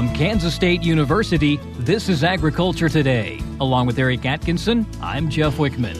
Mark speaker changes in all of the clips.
Speaker 1: From Kansas State University, this is Agriculture Today. Along with Eric Atkinson, I'm Jeff Wichman.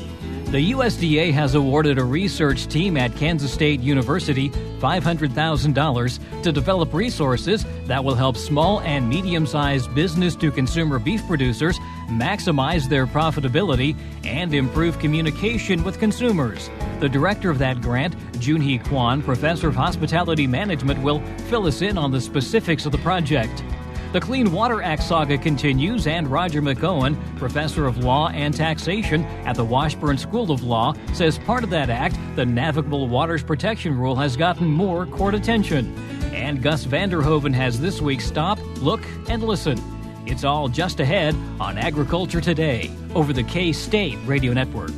Speaker 1: The USDA has awarded a research team at Kansas State University $500,000 to develop resources that will help small and medium-sized business-to-consumer beef producers maximize their profitability and improve communication with consumers. The director of that grant, Junehee Kwon, professor of hospitality management, will fill us in on the specifics of the project. The Clean Water Act saga continues, and Roger McEowen, professor of law and taxation at the Washburn School of Law, says part of that act, the Navigable Waters Protection Rule, has gotten more court attention. And Gus Vanderhoeven has this week's Stop, Look, and Listen. It's all just ahead on Agriculture Today over the K-State Radio Network.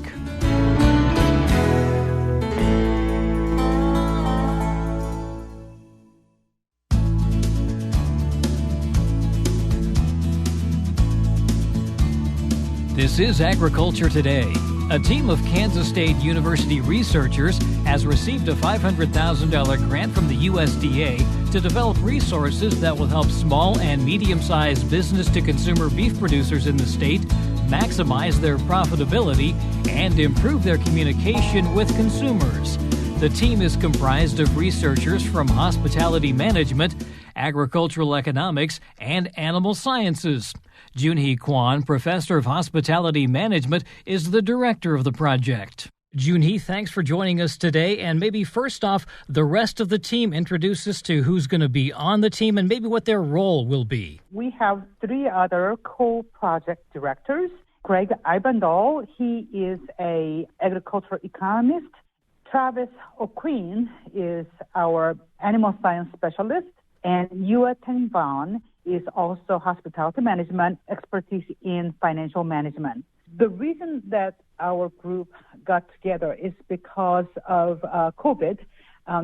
Speaker 1: This is Agriculture Today. A team of Kansas State University researchers has received a $500,000 grant from the USDA to develop resources that will help small and medium-sized business-to-consumer beef producers in the state maximize their profitability and improve their communication with consumers. The team is comprised of researchers from hospitality management, agricultural economics, and animal sciences. Junehee Kwon, professor of hospitality management, is the director of the project. Junehee, thanks for joining us today. And maybe first off, the rest of the team, introduce us to who's going to be on the team and maybe what their role will be.
Speaker 2: We have three other co-project directors. Greg Ibandol, he is an agricultural economist. Travis O'Quinn is our animal science specialist. And Yua Teng Van is also hospitality management, expertise in financial management. The reason that our group got together is because of COVID.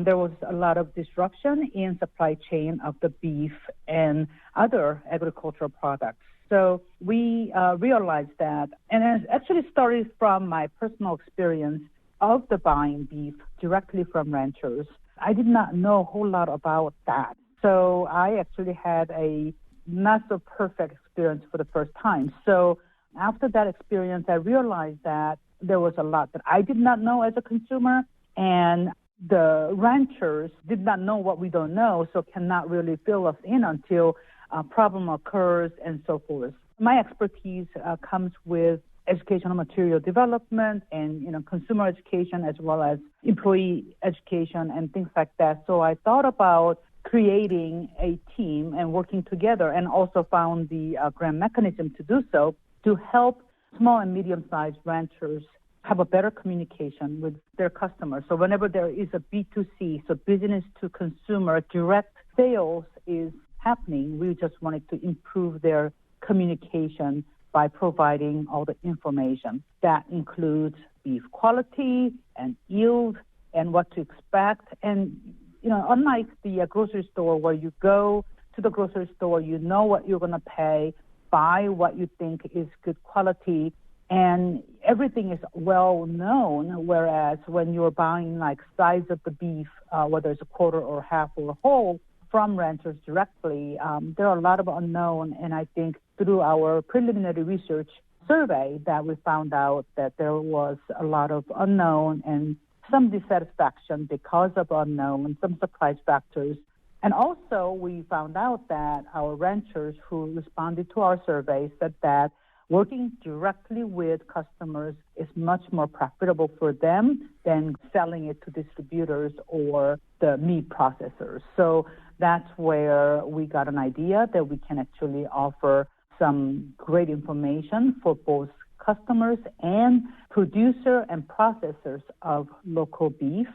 Speaker 2: There was a lot of disruption in supply chain of the beef and other agricultural products. So we realized that, and it actually started from my personal experience of the buying beef directly from ranchers. I did not know a whole lot about that. So I actually had a not so perfect experience for the first time. So after that experience, I realized that there was a lot that I did not know as a consumer, and the ranchers did not know what we don't know, so cannot really fill us in until a problem occurs and so forth. My expertise comes with educational material development and consumer education as well as employee education and things like that. So I thought about creating a team and working together, and also found the grant mechanism to do so, to help small and medium-sized ranchers have a better communication with their customers. So whenever there is a B2C, so business to consumer, direct sales is happening, we just wanted to improve their communication by providing all the information. That includes beef quality and yield and what to expect. And unlike the grocery store where you go to the grocery store, you know what you're going to pay, buy what you think is good quality, and everything is well known, whereas when you're buying like size of the beef, whether it's a quarter or half or whole, from ranchers directly, there are a lot of unknown, and I think through our preliminary research survey that we found out that there was a lot of unknown and some dissatisfaction because of unknown, some surprise factors. And also we found out that our ranchers who responded to our survey said that working directly with customers is much more profitable for them than selling it to distributors or the meat processors. So that's where we got an idea that we can actually offer some great information for both customers and producer and processors of local beef.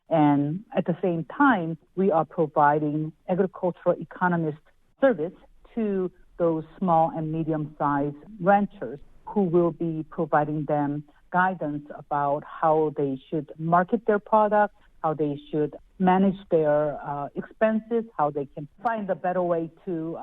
Speaker 2: And at the same time, we are providing agricultural economist service to those small and medium-sized ranchers who will be providing them guidance about how they should market their products, how they should manage their expenses, how they can find a better way to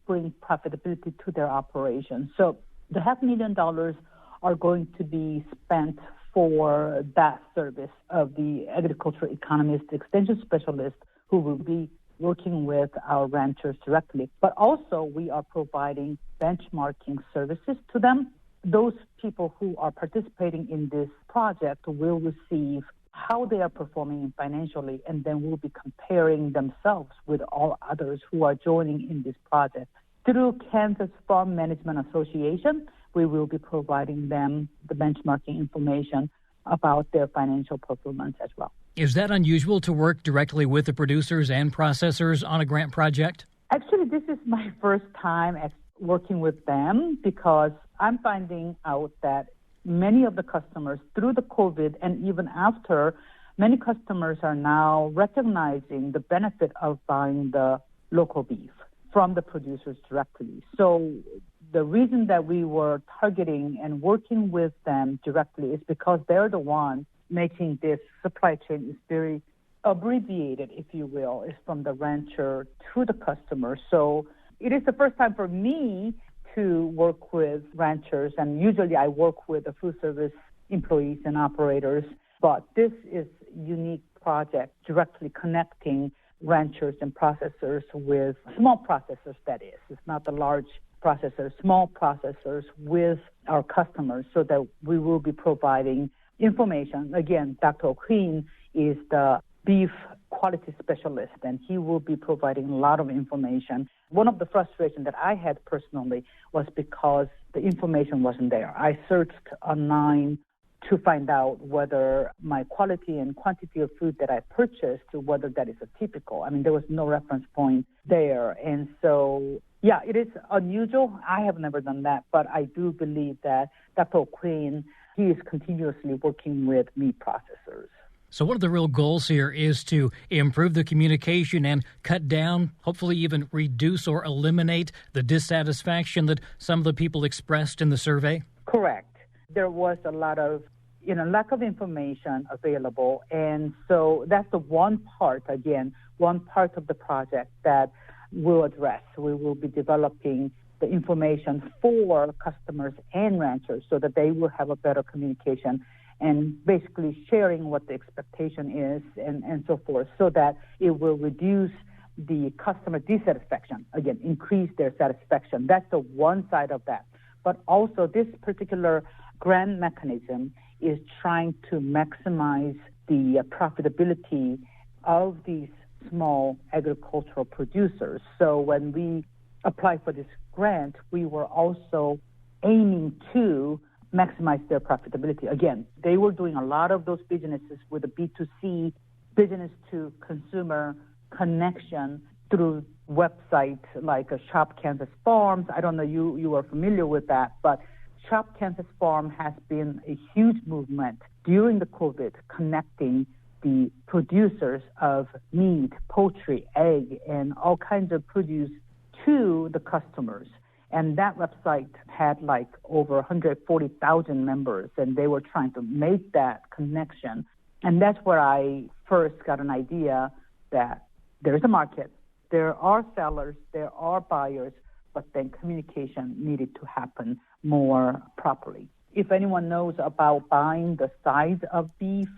Speaker 2: bring profitability to their operations. So the $500,000 are going to be spent for that service of the agricultural economist extension specialist who will be working with our ranchers directly, but also we are providing benchmarking services to them. Those people who are participating in this project will receive how they are performing financially, and then we'll be comparing themselves with all others who are joining in this project. Through Kansas Farm Management Association, we will be providing them the benchmarking information about their financial performance as well.
Speaker 1: Is that unusual to work directly with the producers and processors on a grant project?
Speaker 2: Actually, this is my first time working with them because I'm finding out that many of the customers through the COVID and even after, many customers are now recognizing the benefit of buying the local beef from the producers directly. So the reason that we were targeting and working with them directly is because they're the ones making this supply chain is very abbreviated, if you will, is from the rancher to the customer. So it is the first time for me to work with ranchers, and usually I work with the food service employees and operators, but this is a unique project directly connecting ranchers and processors with small processors, that is. It's not the large processors, small processors with our customers so that we will be providing information. Again, Dr. Queen is the beef quality specialist, and he will be providing a lot of information. One of the frustrations that I had personally was because the information wasn't there. I searched online to find out whether my quality and quantity of food that I purchased, whether that is a typical. I mean, there was no reference point there. And so, yeah, it is unusual. I have never done that, but I do believe that Dr. Queen, he is continuously working with meat processors.
Speaker 1: So one of the real goals here is to improve the communication and cut down, hopefully even reduce or eliminate the dissatisfaction that some of the people expressed in the survey?
Speaker 2: Correct. There was a lot of, lack of information available. And so that's the one part of the project that we'll address. We will be developing the information for customers and ranchers so that they will have a better communication and basically sharing what the expectation is and so forth, so that it will reduce the customer dissatisfaction, again, increase their satisfaction. That's the one side of that. But also this particular grant mechanism is trying to maximize the profitability of these small agricultural producers. So when we applied for this grant, we were also aiming to maximize their profitability. Again, they were doing a lot of those businesses with a B2C, business to consumer connection through websites like Shop Kansas Farms. I don't know you are familiar with that, but Shop Kansas Farm has been a huge movement during the COVID, connecting the producers of meat, poultry, egg, and all kinds of produce to the customers. And that website had like over 140,000 members, and they were trying to make that connection. And that's where I first got an idea that there's a market, there are sellers, there are buyers, but then communication needed to happen more properly. If anyone knows about buying the size of beef,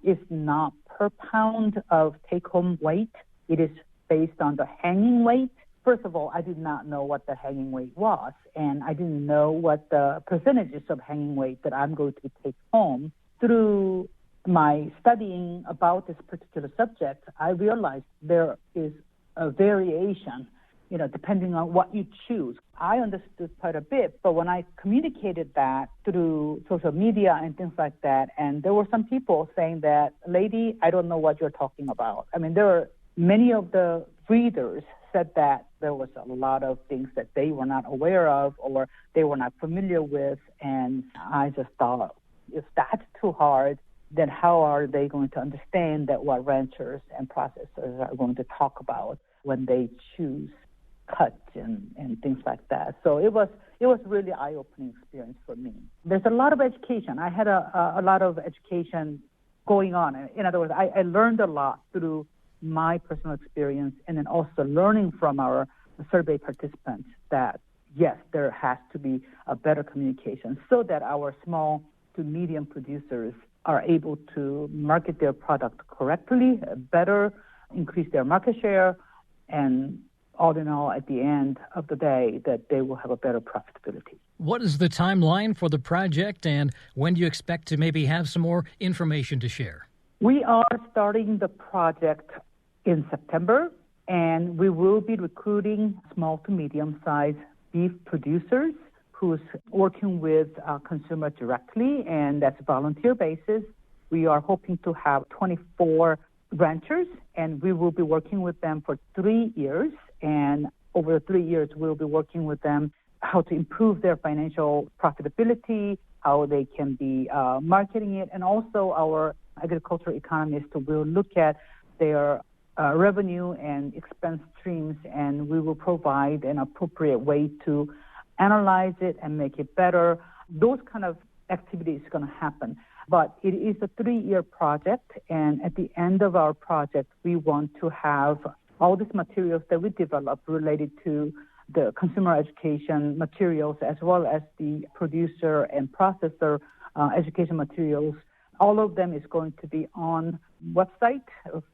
Speaker 2: it's not per pound of take-home weight. It is based on the hanging weight. First of all, I did not know what the hanging weight was, and I didn't know what the percentages of hanging weight that I'm going to take home. Through my studying about this particular subject, I realized there is a variation, depending on what you choose. I understood quite a bit, but when I communicated that through social media and things like that, and there were some people saying that, lady, I don't know what you're talking about. I mean, there were many of the breeders said that there was a lot of things that they were not aware of or they were not familiar with, and I just thought, if that's too hard, then how are they going to understand that what ranchers and processors are going to talk about when they choose cuts and things like that? So it was really eye-opening experience for me. There's a lot of education. I had a lot of education going on. In other words, I learned a lot through my personal experience, and then also learning from our survey participants that, yes, there has to be a better communication so that our small to medium producers are able to market their product correctly, better increase their market share, And all in all, at the end of the day, that they will have a better profitability.
Speaker 1: What is the timeline for the project, and when do you expect to maybe have some more information to share?
Speaker 2: We are starting the project in September, and we will be recruiting small to medium-sized beef producers who's working with consumer directly, and that's a volunteer basis. We are hoping to have 24 ranchers, and we will be working with them for 3 years. And over the 3 years, we'll be working with them how to improve their financial profitability, how they can be marketing it, and also our agricultural economists will look at their revenue and expense streams, and we will provide an appropriate way to analyze it and make it better. Those kind of activities are going to happen. But it is a 3-year project, and at the end of our project, we want to have all these materials that we develop related to the consumer education materials as well as the producer and processor education materials. All of them is going to be on website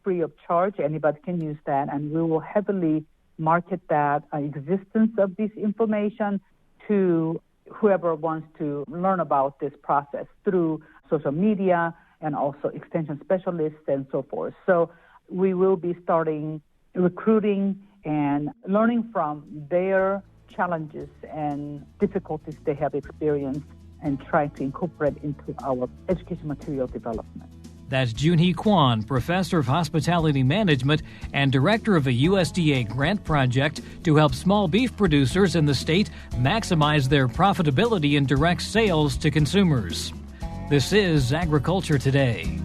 Speaker 2: free of charge. Anybody can use that, and we will heavily market that existence of this information to whoever wants to learn about this process through social media and also extension specialists and so forth. So we will be starting recruiting and learning from their challenges and difficulties they have experienced and try to incorporate into our education material development.
Speaker 1: That's Junehee Kwon, Professor of Hospitality Management and Director of a USDA Grant project to help small beef producers in the state maximize their profitability in direct sales to consumers. This is Agriculture Today.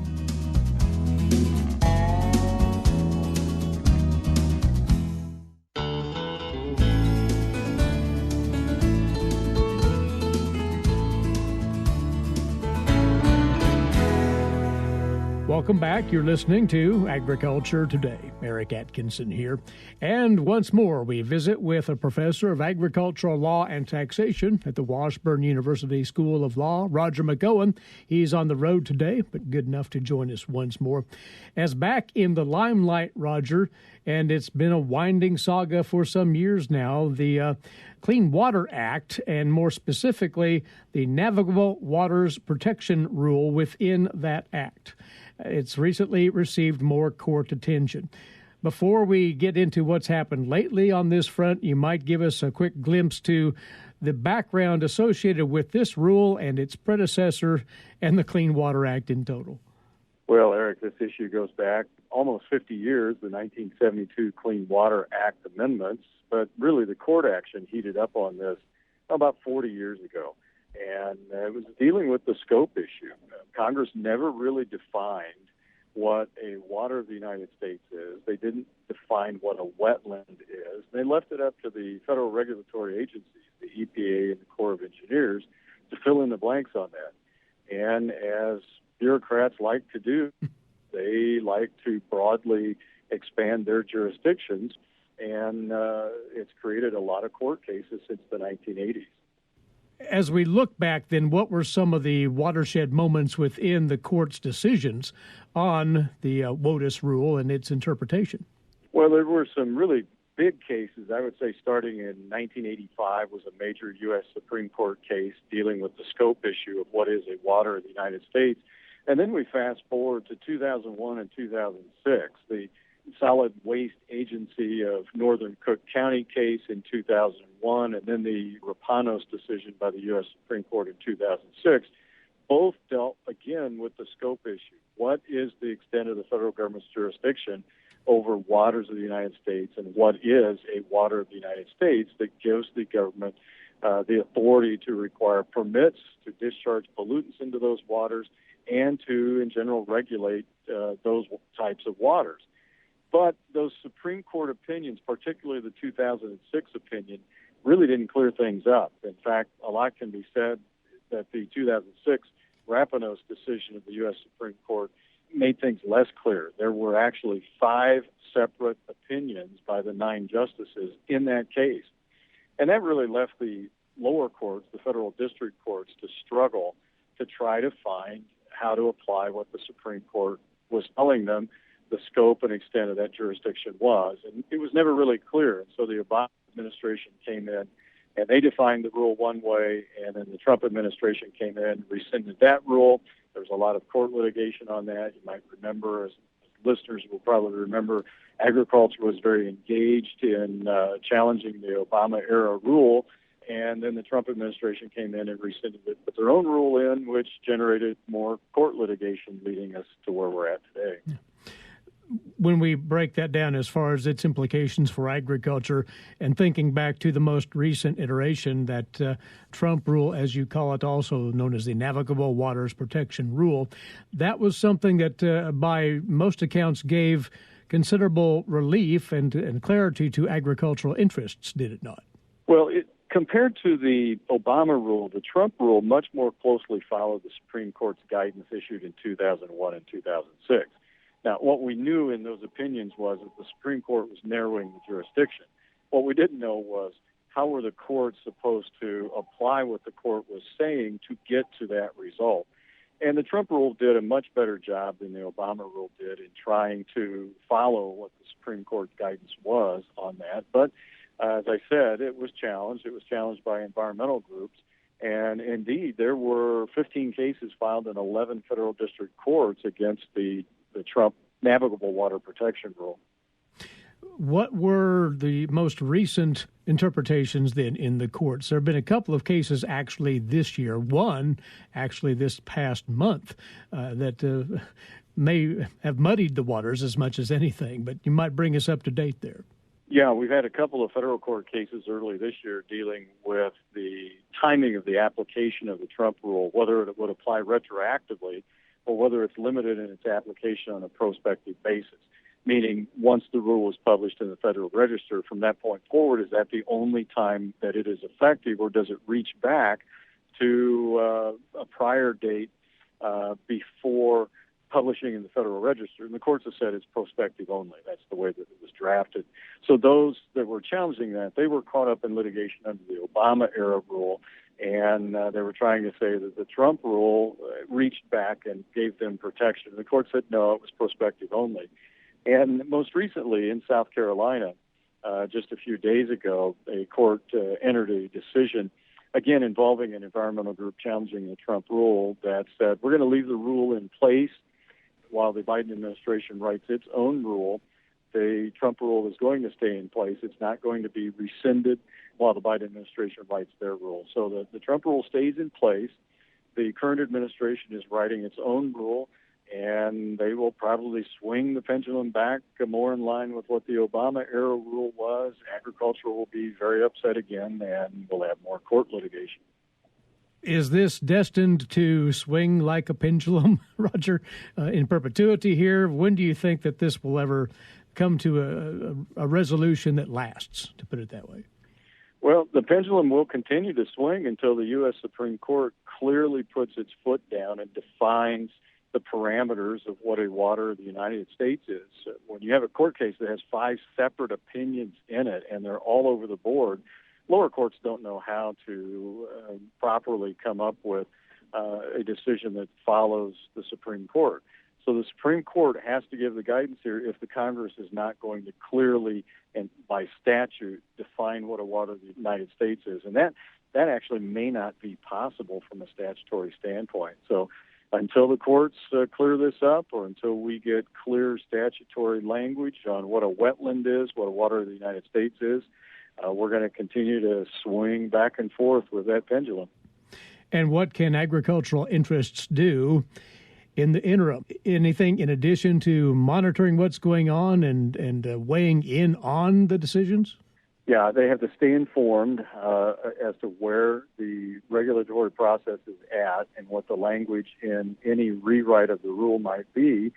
Speaker 3: Welcome back. You're listening to Agriculture Today. Eric Atkinson here. And once more, we visit with a professor of agricultural law and taxation at the Washburn University School of Law, Roger McEowen. He's on the road today, but good enough to join us once more. As back in the limelight, Roger, and it's been a winding saga for some years now, the Clean Water Act, and more specifically, the Navigable Waters Protection Rule within that act. It's recently received more court attention. Before we get into what's happened lately on this front, you might give us a quick glimpse to the background associated with this rule and its predecessor and the Clean Water Act in total.
Speaker 4: Well, Eric, this issue goes back almost 50 years, the 1972 Clean Water Act amendments, but really the court action heated up on this about 40 years ago. And it was dealing with the scope issue. Congress never really defined what a water of the United States is. They didn't define what a wetland is. They left it up to the federal regulatory agencies, the EPA and the Corps of Engineers, to fill in the blanks on that. And as bureaucrats like to do, they like to broadly expand their jurisdictions, and it's created a lot of court cases since the 1980s.
Speaker 3: As we look back, then, what were some of the watershed moments within the court's decisions on the WOTUS rule and its interpretation?
Speaker 4: Well, there were some really big cases. I would say starting in 1985 was a major U.S. Supreme Court case dealing with the scope issue of what is a water of the United States. And then we fast forward to 2001 and 2006, the Solid Waste Agency of Northern Cook County case in 2001, and then the Rapanos decision by the U.S. Supreme Court in 2006, both dealt, again, with the scope issue. What is the extent of the federal government's jurisdiction over waters of the United States, and what is a water of the United States that gives the government the authority to require permits to discharge pollutants into those waters and to, in general, regulate those types of waters. But those Supreme Court opinions, particularly the 2006 opinion, really didn't clear things up. In fact, a lot can be said that the 2006 Rapanos decision of the U.S. Supreme Court made things less clear. There were actually 5 separate opinions by the 9 justices in that case. And that really left the lower courts, the federal district courts, to struggle to try to find how to apply what the Supreme Court was telling them the scope and extent of that jurisdiction was. And it was never really clear. And so the Obama administration came in and they defined the rule one way, and then the Trump administration came in, rescinded that rule. There was a lot of court litigation on that. You might remember, as listeners will probably remember, agriculture was very engaged in challenging the Obama-era rule, and then the Trump administration came in and rescinded it, put their own rule in, which generated more court litigation, leading us to where we're at today.
Speaker 3: Yeah. When we break that down as far as its implications for agriculture, and thinking back to the most recent iteration, that Trump rule, as you call it, also known as the Navigable Waters Protection Rule, that was something that by most accounts gave considerable relief and clarity to agricultural interests, did it not?
Speaker 4: Well, compared to the Obama rule, the Trump rule much more closely followed the Supreme Court's guidance issued in 2001 and 2006. Now, what we knew in those opinions was that the Supreme Court was narrowing the jurisdiction. What we didn't know was how were the courts supposed to apply what the court was saying to get to that result. And the Trump rule did a much better job than the Obama rule did in trying to follow what the Supreme Court guidance was on that. But as I said, it was challenged. It was challenged by environmental groups. And indeed, there were 15 cases filed in 11 federal district courts against the Trump Navigable Water Protection Rule.
Speaker 3: What were the most recent interpretations then in the courts? There have been a couple of cases actually this year, one actually this past month, that may have muddied the waters as much as anything, but you might bring us up to date there.
Speaker 4: Yeah, we've had a couple of federal court cases early this year dealing with the timing of the application of the Trump rule, whether it would apply retroactively or whether it's limited in its application on a prospective basis, meaning once the rule was published in the Federal Register, from that point forward, is that the only time that it is effective, or does it reach back to a prior date before publishing in the Federal Register? And the courts have said it's prospective only. That's the way that it was drafted. So those that were challenging that, they were caught up in litigation under the Obama-era rule, and they were trying to say that the Trump rule reached back and gave them protection. The court said no, it was prospective only. And most recently in South Carolina, just a few days ago, a court entered a decision, again involving an environmental group challenging the Trump rule, that said we're going to leave the rule in place while the Biden administration writes its own rule. The Trump rule is going to stay in place. It's not going to be rescinded while the Biden administration writes their rule. So the Trump rule stays in place. The current administration is writing its own rule, and they will probably swing the pendulum back more in line with what the Obama-era rule was. Agriculture will be very upset again, and we'll have more court litigation.
Speaker 3: Is this destined to swing like a pendulum, Roger, in perpetuity here? When do you think that this will ever come to a resolution that lasts, to put it that way?
Speaker 4: Well, the pendulum will continue to swing until the U.S. Supreme Court clearly puts its foot down and defines the parameters of what a water of the United States is. When you have a court case that has 5 separate opinions in it and they're all over the board, lower courts don't know how to properly come up with a decision that follows the Supreme Court. So the Supreme Court has to give the guidance here if the Congress is not going to clearly and by statute define what a water of the United States is. And that actually may not be possible from a statutory standpoint. So until the courts clear this up, or until we get clear statutory language on what a wetland is, what a water of the United States is, we're going to continue to swing back and forth with that pendulum.
Speaker 3: And what can agricultural interests do in the interim? Anything in addition to monitoring what's going on and weighing in on the decisions?
Speaker 4: Yeah, they have to stay informed as to where the regulatory process is at and what the language in any rewrite of the rule might be,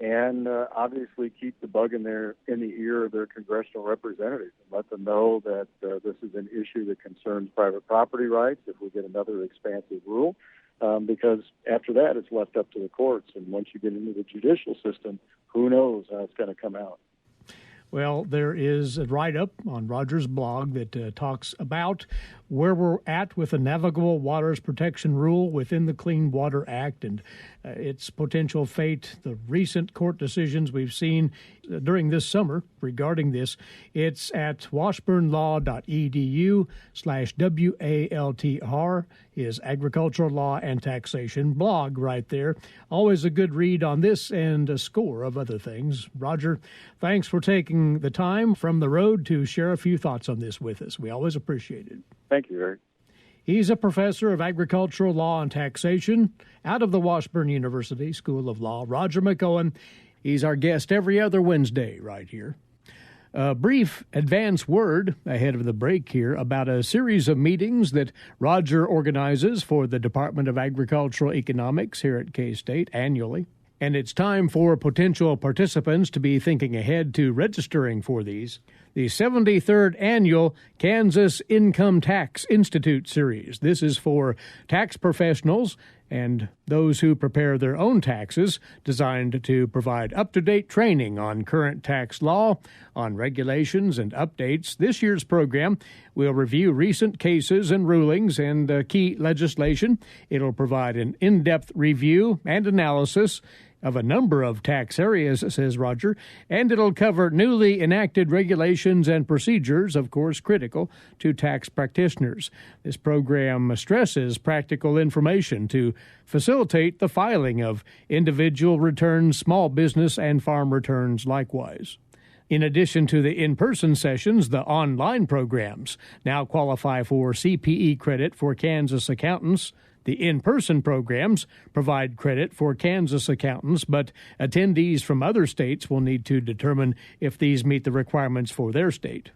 Speaker 4: and obviously keep the bug in the ear of their congressional representatives and let them know that this is an issue that concerns private property rights if we get another expansive rule, because after that it's left up to the courts, and once you get into the judicial system, who knows how it's going to come out.
Speaker 3: Well, there is a write-up on Roger's blog that talks about where we're at with the Navigable Waters Protection Rule within the Clean Water Act and its potential fate, the recent court decisions we've seen during this summer regarding this. It's at washburnlaw.edu/WALTR is Agricultural Law and Taxation blog right there. Always a good read on this and a score of other things. Roger, thanks for taking the time from the road to share a few thoughts on this with us. We always appreciate it.
Speaker 4: Thank you, Eric.
Speaker 3: He's a professor of agricultural law and taxation out of the Washburn University School of Law. Roger McEowen, he's our guest every other Wednesday right here. A brief advance word ahead of the break here about a series of meetings that Roger organizes for the Department of Agricultural Economics here at K-State annually. And it's time for potential participants to be thinking ahead to registering for these. The 73rd Annual Kansas Income Tax Institute Series. This is for tax professionals and those who prepare their own taxes, designed to provide up-to-date training on current tax law, on regulations and updates. This year's program will review recent cases and rulings and key legislation. It'll provide an in-depth review and analysis of a number of tax areas, says Roger, and it'll cover newly enacted regulations and procedures, of course, critical to tax practitioners. This program stresses practical information to facilitate the filing of individual returns, small business, and farm returns likewise. In addition to the in-person sessions, the online programs now qualify for CPE credit for Kansas accountants. The in-person programs provide credit for Kansas accountants, but attendees from other states will need to determine if these meet the requirements for their state.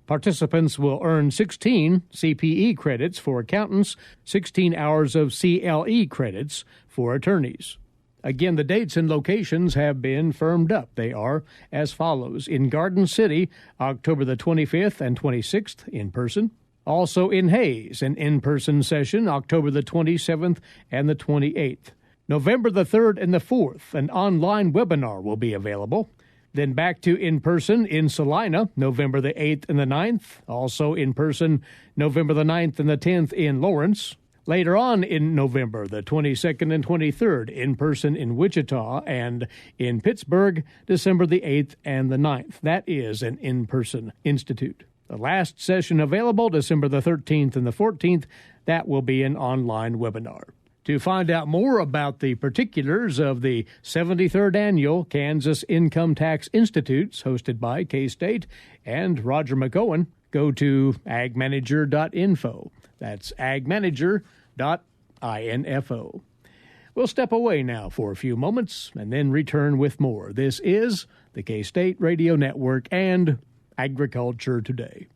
Speaker 3: Participants will earn 16 CPE credits for accountants, 16 hours of CLE credits for attorneys. Again, the dates and locations have been firmed up. They are as follows. In Garden City, October the 25th and 26th in person. Also in Hayes, an in-person session, October the 27th and the 28th. November the 3rd and the 4th, an online webinar will be available. Then back to in-person in Salina, November the 8th and the 9th. Also in-person, November the 9th and the 10th in Lawrence. Later on in November, the 22nd and 23rd, in-person in Wichita, and in Pittsburgh, December the 8th and the 9th. That is an in-person institute. The last session available, December the 13th and the 14th, that will be an online webinar. To find out more about the particulars of the 73rd Annual Kansas Income Tax Institutes hosted by K-State and Roger McEowen, go to agmanager.info. That's agmanager.info. We'll step away now for a few moments and then return with more. This is the K-State Radio Network and Agriculture Today.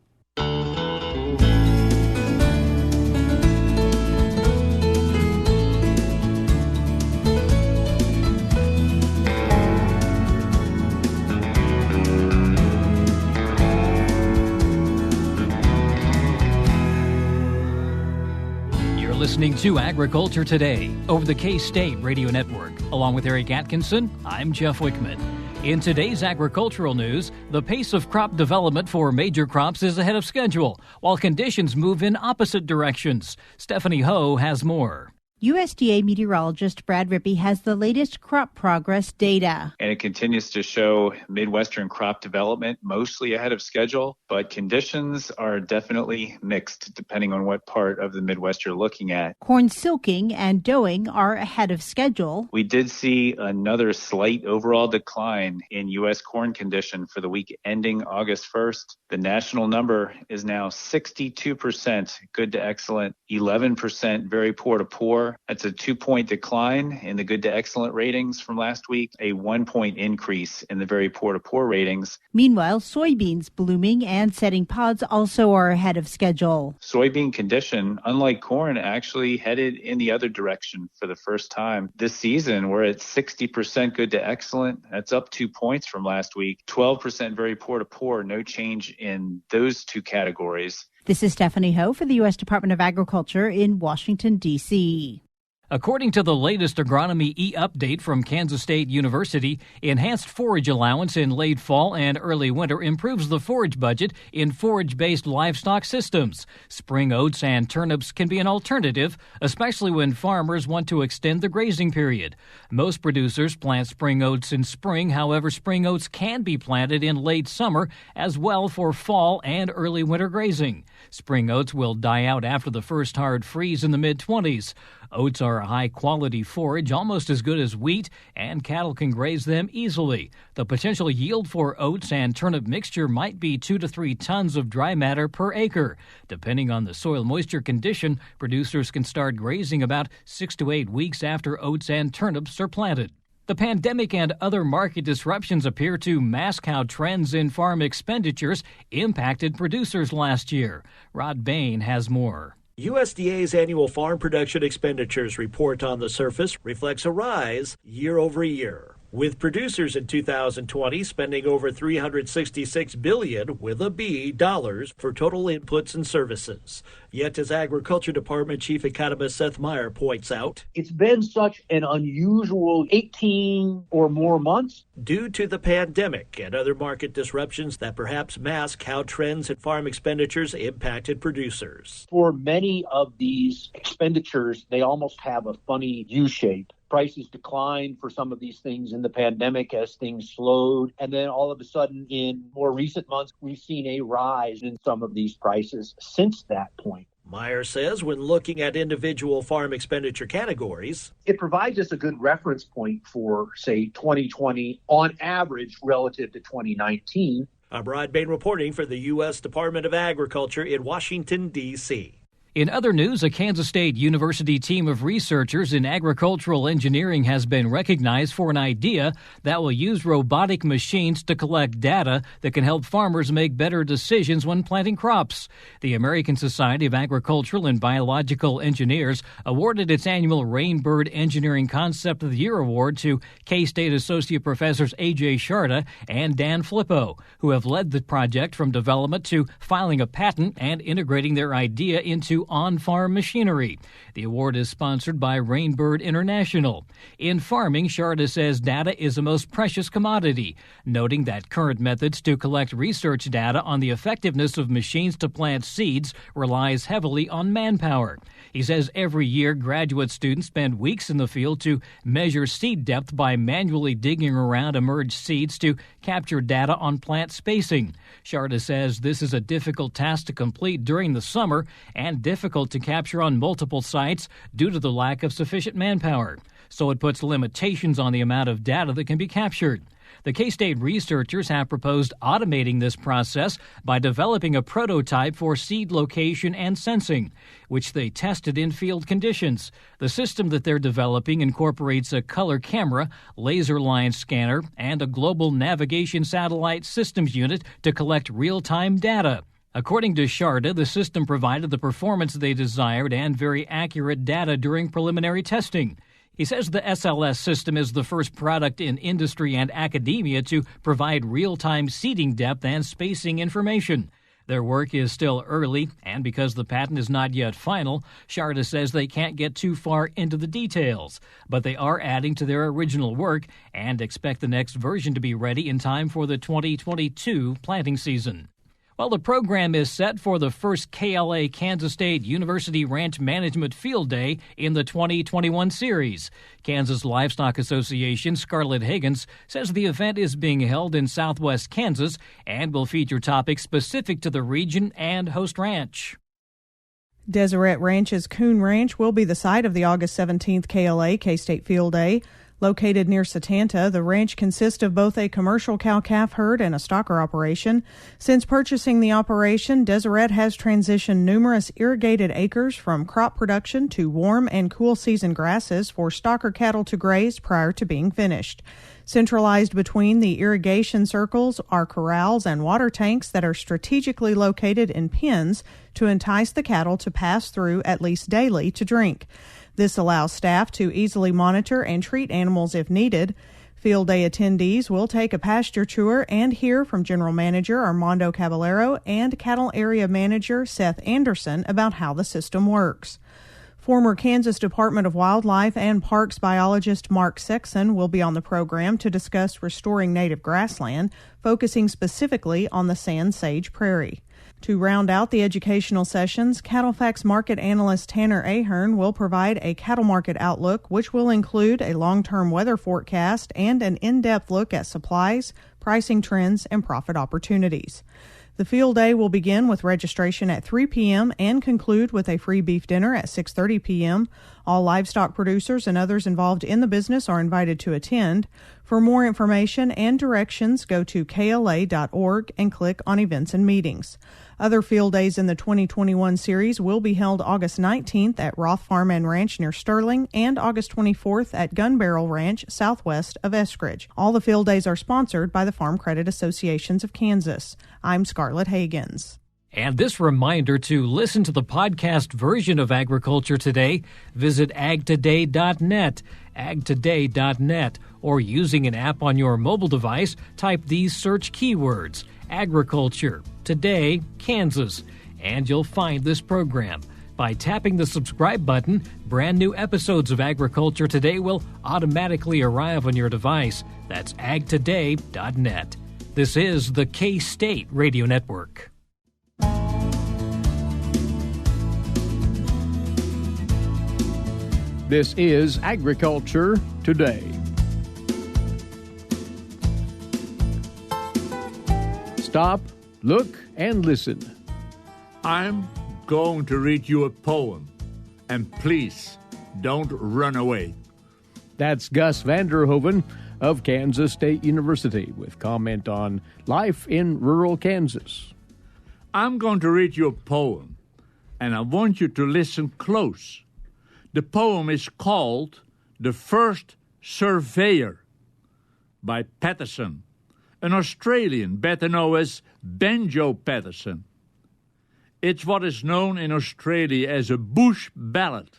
Speaker 1: You're listening to Agriculture Today over the K-State Radio Network. Along with Eric Atkinson, I'm Jeff Wichman. In today's agricultural news, the pace of crop development for major crops is ahead of schedule, while conditions move in opposite directions. Stephanie Ho has more.
Speaker 5: USDA meteorologist Brad Rippey has the latest crop progress data.
Speaker 6: And it continues to show Midwestern crop development mostly ahead of schedule, but conditions are definitely mixed depending on what part of the Midwest you're looking at.
Speaker 5: Corn silking and doughing are ahead of schedule.
Speaker 6: We did see another slight overall decline in U.S. corn condition for the week ending August 1st. The national number is now 62% good to excellent, 11% very poor to poor. That's a 2-point decline in the good to excellent ratings from last week, a 1-point increase in the very poor to poor ratings.
Speaker 5: Meanwhile, soybeans blooming and setting pods also are ahead of schedule.
Speaker 6: Soybean condition, unlike corn, actually headed in the other direction for the first time this season. We're at 60% good to excellent. That's up 2 points from last week. 12% very poor to poor, no change in those two categories.
Speaker 5: This is Stephanie Ho for the U.S. Department of Agriculture in Washington, D.C.
Speaker 1: According to the latest agronomy e-update from Kansas State University, enhanced forage allowance in late fall and early winter improves the forage budget in forage-based livestock systems. Spring oats and turnips can be an alternative, especially when farmers want to extend the grazing period. Most producers plant spring oats in spring. However, spring oats can be planted in late summer as well for fall and early winter grazing. Spring oats will die out after the first hard freeze in the mid-20s. Oats are a high-quality forage, almost as good as wheat, and cattle can graze them easily. The potential yield for oats and turnip mixture might be 2 to 3 tons of dry matter per acre. Depending on the soil moisture condition, producers can start grazing about 6 to 8 weeks after oats and turnips are planted. The pandemic and other market disruptions appear to mask how trends in farm expenditures impacted producers last year. Rod Bain has more.
Speaker 7: USDA's annual farm production expenditures report on the surface reflects a rise year over year, with producers in 2020 spending over $366 billion with a B dollars for total inputs and services. Yet, as Agriculture Department Chief Economist Seth Meyer points out,
Speaker 8: it's been such an unusual 18 or more months
Speaker 7: due to the pandemic and other market disruptions that perhaps mask how trends in farm expenditures impacted producers.
Speaker 8: For many of these expenditures, they almost have a funny U-shape. Prices declined for some of these things in the pandemic as things slowed. And then all of a sudden, in more recent months, we've seen a rise in some of these prices since that point.
Speaker 7: Meyer says when looking at individual farm expenditure categories,
Speaker 8: it provides us a good reference point for, say, 2020 on average relative to 2019.
Speaker 7: I'm Rod Bain reporting for the U.S. Department of Agriculture in Washington, D.C.
Speaker 1: In other news, a Kansas State University team of researchers in agricultural engineering has been recognized for an idea that will use robotic machines to collect data that can help farmers make better decisions when planting crops. The American Society of Agricultural and Biological Engineers awarded its annual Rainbird Engineering Concept of the Year award to K-State Associate Professors A.J. Sharda and Dan Flippo, who have led the project from development to filing a patent and integrating their idea into on-farm machinery. The award is sponsored by Rainbird International. In farming, Sharda says data is the most precious commodity, noting that current methods to collect research data on the effectiveness of machines to plant seeds relies heavily on manpower. He says every year graduate students spend weeks in the field to measure seed depth by manually digging around emerged seeds to capture data on plant spacing. Sharda says this is a difficult task to complete during the summer and difficult to capture on multiple sites due to the lack of sufficient manpower. So it puts limitations on the amount of data that can be captured. The K-State researchers have proposed automating this process by developing a prototype for seed location and sensing, which they tested in field conditions. The system that they're developing incorporates a color camera, laser line scanner, and a global navigation satellite systems unit to collect real-time data. According to Sharda, the system provided the performance they desired and very accurate data during preliminary testing. He says the SLS system is the first product in industry and academia to provide real-time seeding depth and spacing information. Their work is still early, and because the patent is not yet final, Sharda says they can't get too far into the details. But they are adding to their original work and expect the next version to be ready in time for the 2022 planting season. Well, the program is set for the first KLA Kansas State University Ranch Management Field Day in the 2021 series. Kansas Livestock Association Scarlett Higgins says the event is being held in southwest Kansas and will feature topics specific to the region and host ranch.
Speaker 9: Deseret Ranch's Coon Ranch will be the site of the August 17th KLA K-State Field Day. Located near Satanta, the ranch consists of both a commercial cow-calf herd and a stocker operation. Since purchasing the operation, Deseret has transitioned numerous irrigated acres from crop production to warm and cool season grasses for stocker cattle to graze prior to being finished. Centralized between the irrigation circles are corrals and water tanks that are strategically located in pens to entice the cattle to pass through at least daily to drink. This allows staff to easily monitor and treat animals if needed. Field day attendees will take a pasture tour and hear from General Manager Armando Caballero and Cattle Area Manager Seth Anderson about how the system works. Former Kansas Department of Wildlife and Parks biologist Mark Sexton will be on the program to discuss restoring native grassland, focusing specifically on the sand sage prairie. To round out the educational sessions, CattleFax market analyst Tanner Ahern will provide a cattle market outlook, which will include a long-term weather forecast and an in-depth look at supplies, pricing trends, and profit opportunities. The field day will begin with registration at 3 p.m. and conclude with a free beef dinner at 6:30 p.m. All livestock producers and others involved in the business are invited to attend. For more information and directions, go to kla.org and click on Events and Meetings. Other field days in the 2021 series will be held August 19th at Roth Farm and Ranch near Sterling and August 24th at Gun Barrel Ranch southwest of Eskridge. All the field days are sponsored by the Farm Credit Associations of Kansas. I'm Scarlett Hagans.
Speaker 1: And this reminder to listen to the podcast version of Agriculture Today, visit agtoday.net, agtoday.net, or using an app on your mobile device, type these search keywords, Agriculture, Today, Kansas, and you'll find this program. By tapping the subscribe button, brand new episodes of Agriculture Today will automatically arrive on your device. That's agtoday.net. This is the K-State Radio Network.
Speaker 3: This is Agriculture Today. Stop, look, and listen.
Speaker 10: I'm going to read you a poem, and please don't run away.
Speaker 3: That's Gus Vanderhoeven of Kansas State University with comment on life in rural Kansas.
Speaker 10: I'm going to read you a poem, and I want you to listen close. The poem is called The First Surveyor by Patterson, an Australian better known as Banjo Patterson. It's what is known in Australia as a bush ballad.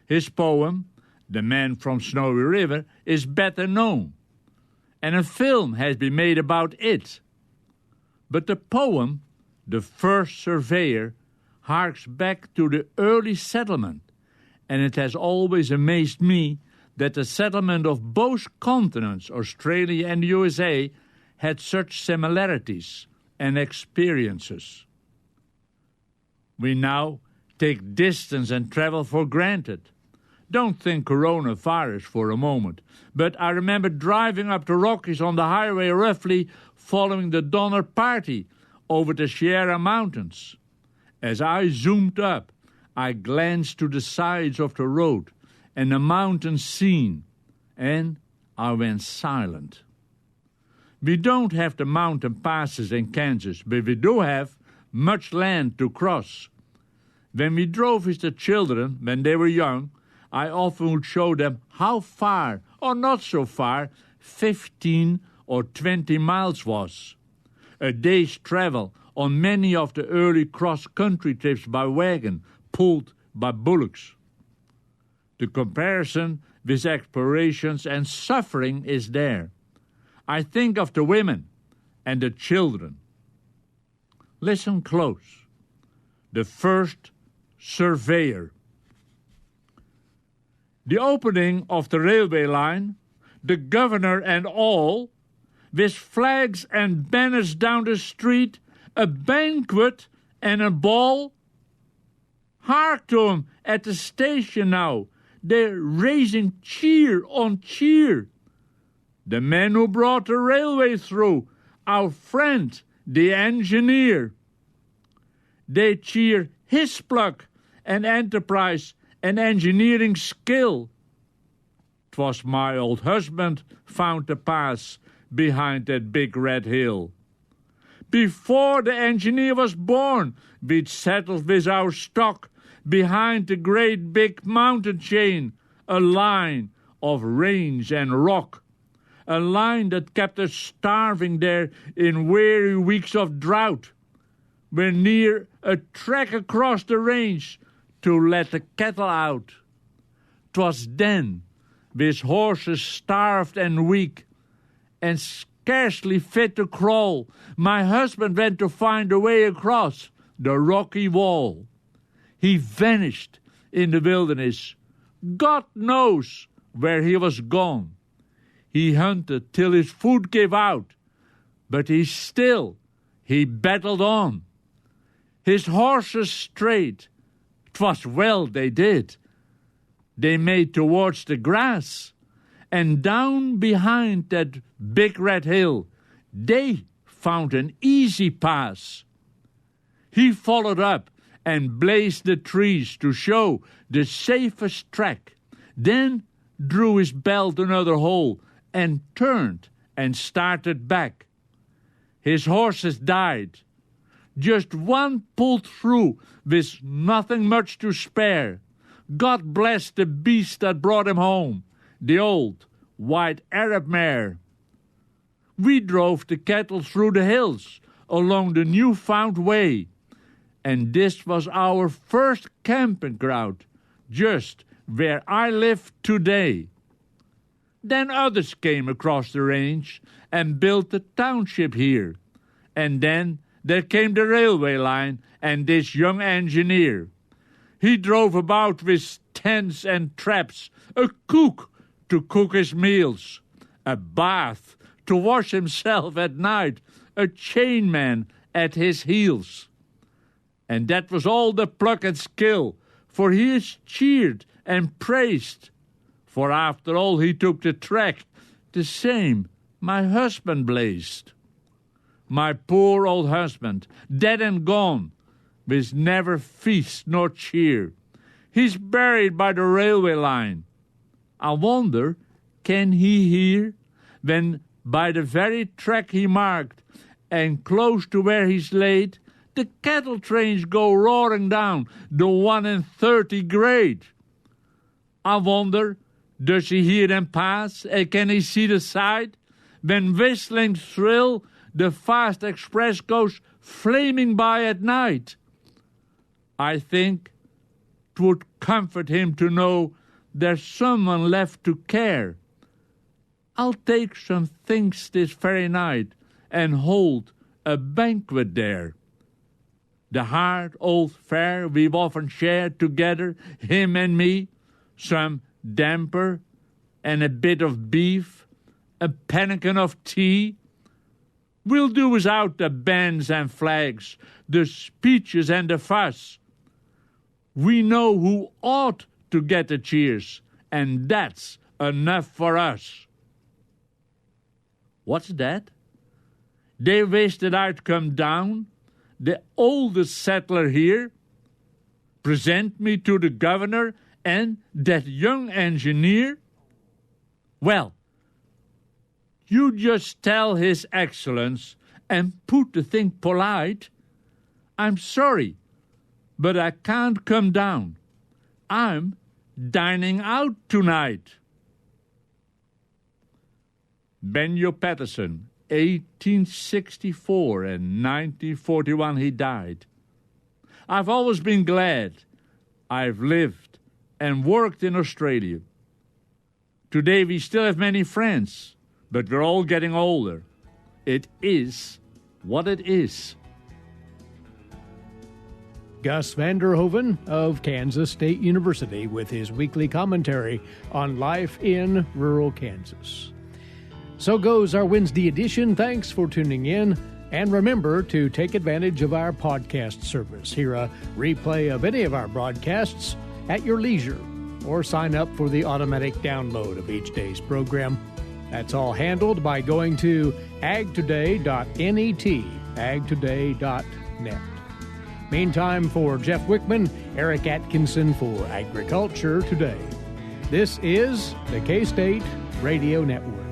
Speaker 10: His poem, The Man from Snowy River, is better known, and a film has been made about it. But the poem, The First Surveyor, harks back to the early settlement, and it has always amazed me that the settlement of both continents, Australia and the USA, had such similarities and experiences. We now take distance and travel for granted. Don't think coronavirus for a moment, but I remember driving up the Rockies on the highway roughly following the Donner Party over the Sierra Mountains. As I zoomed up, I glanced to the sides of the road and the mountain scene, and I went silent. We don't have the mountain passes in Kansas, but we do have much land to cross. When we drove with the children, when they were young, I often would show them how far, or not so far, 15 or 20 miles was. A day's travel on many of the early cross-country trips by wagon, pulled by bullocks. The comparison with explorations and suffering is there. I think of the women and the children. Listen close. The First Surveyor. The opening of the railway line, the governor and all, with flags and banners down the street, a banquet and a ball. Hark to 'em at the station now. They're raising cheer on cheer. The man who brought the railway through, our friend, the engineer. They cheer his pluck and enterprise and engineering skill. 'Twas my old husband found the pass behind that big red hill. Before the engineer was born, we'd settled with our stock behind the great big mountain chain, a line of range and rock, a line that kept us starving there in weary weeks of drought. We're near a trek across the range to let the cattle out. 'Twas then, with horses starved and weak, and scarcely fit to crawl, my husband went to find a way across the rocky wall. He vanished in the wilderness. God knows where he was gone. He hunted till his food gave out, but he battled on. His horses strayed. 'Twas well they did. They made towards the grass, and down behind that big red hill, they found an easy pass. He followed up and blazed the trees to show the safest track, then drew his belt another hole and turned and started back. His horses died. Just one pulled through with nothing much to spare. God bless the beast that brought him home, the old white Arab mare. We drove the cattle through the hills along the new-found way, and this was our first camping ground, just where I live today. Then others came across the range and built a township here, and then there came the railway line and this young engineer. He drove about with tents and traps, a cook to cook his meals, a bath to wash himself at night, a chainman at his heels. And that was all the pluck and skill, for he is cheered and praised. For after all he took the track, the same my husband blazed. My poor old husband, dead and gone, with never feast nor cheer. He's buried by the railway line. I wonder, can he hear, when by the very track he marked, and close to where he's laid, the cattle trains go roaring down the 1 in 30 grade. I wonder, does he hear them pass, and can he see the sight, when whistling shrill the fast express goes flaming by at night? I think 'twould comfort him to know there's someone left to care. I'll take some things this very night and hold a banquet there. The hard old fare we've often shared together, him and me, some damper and a bit of beef, a pannikin of tea. We'll do without the bands and flags, the speeches and the fuss. We know who ought to get the cheers, and that's enough for us. What's that? They wish that I'd come down, the oldest settler here, present me to the governor and that young engineer? Well, you just tell His Excellence and put the thing polite. I'm sorry, but I can't come down. I'm dining out tonight. Benyo Patterson, 1864 and 1941 he died. I've always been glad I've lived and worked in Australia. Today we still have many friends, but we're all getting older. It is what it is.
Speaker 3: Gus Vander Hoeven of Kansas State University with his weekly commentary on life in rural Kansas. So goes our Wednesday edition. Thanks for tuning in. And remember to take advantage of our podcast service. Hear a replay of any of our broadcasts at your leisure, or sign up for the automatic download of each day's program. That's all handled by going to agtoday.net, agtoday.net. Meantime, for Jeff Wichman, Eric Atkinson for Agriculture Today. This is the K-State Radio Network.